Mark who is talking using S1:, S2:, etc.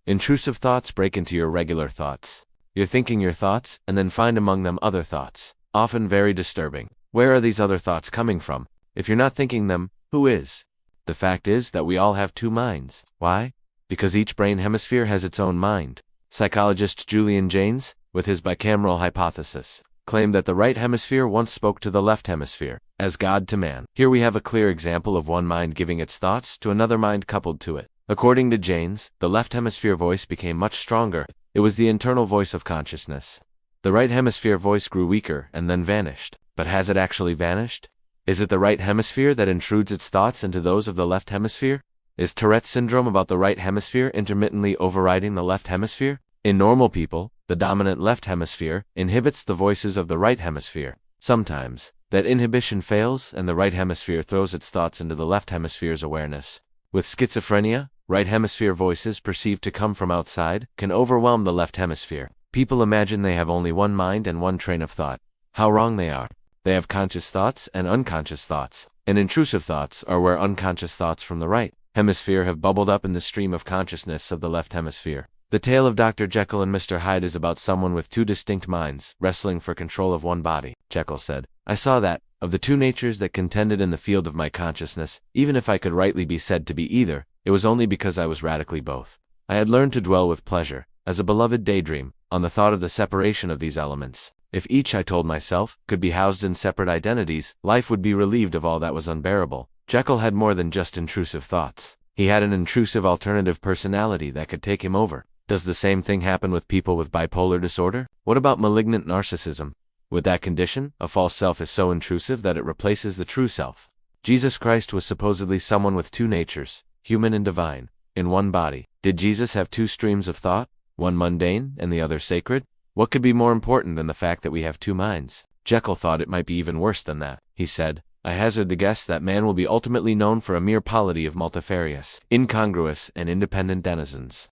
S1: Intrusive thoughts break into your regular thoughts. You're thinking your thoughts, and then find among them other thoughts, often very disturbing. Where are these other thoughts coming from? If you're not thinking them, who is? The fact is that we all have two minds. Why? Because each brain hemisphere has its own mind. Psychologist Julian Jaynes, with his bicameral hypothesis, claimed that the right hemisphere once spoke to the left hemisphere, as God to man. Here we have a clear example of one mind giving its thoughts to another mind coupled to it. According to Jaynes, the left hemisphere voice became much stronger. It was the internal voice of consciousness. The right hemisphere voice grew weaker and then vanished. But has it actually vanished? Is it the right hemisphere that intrudes its thoughts into those of the left hemisphere? Is Tourette's syndrome about the right hemisphere intermittently overriding the left hemisphere? In normal people, the dominant left hemisphere inhibits the voices of the right hemisphere. Sometimes, that inhibition fails and the right hemisphere throws its thoughts into the left hemisphere's awareness. With schizophrenia, right hemisphere voices perceived to come from outside can overwhelm the left hemisphere. People imagine they have only one mind and one train of thought. How wrong they are. They have conscious thoughts and unconscious thoughts, and intrusive thoughts are where unconscious thoughts from the right hemisphere have bubbled up in the stream of consciousness of the left hemisphere. The tale of Dr. Jekyll and Mr. Hyde is about someone with two distinct minds, wrestling for control of one body. Jekyll said, "I saw that, of the two natures that contended in the field of my consciousness, even if I could rightly be said to be either, it was only because I was radically both. I had learned to dwell with pleasure, as a beloved daydream, on the thought of the separation of these elements. If each, I told myself, could be housed in separate identities, life would be relieved of all that was unbearable." Jekyll had more than just intrusive thoughts. He had an intrusive alternative personality that could take him over. Does the same thing happen with people with bipolar disorder? What about malignant narcissism? With that condition, a false self is so intrusive that it replaces the true self. Jesus Christ was supposedly someone with two natures, human and divine, in one body. Did Jesus have two streams of thought, one mundane and the other sacred? What could be more important than the fact that we have two minds? Jekyll thought it might be even worse than that. He said, "I hazard the guess that man will be ultimately known for a mere polity of multifarious, incongruous, and independent denizens."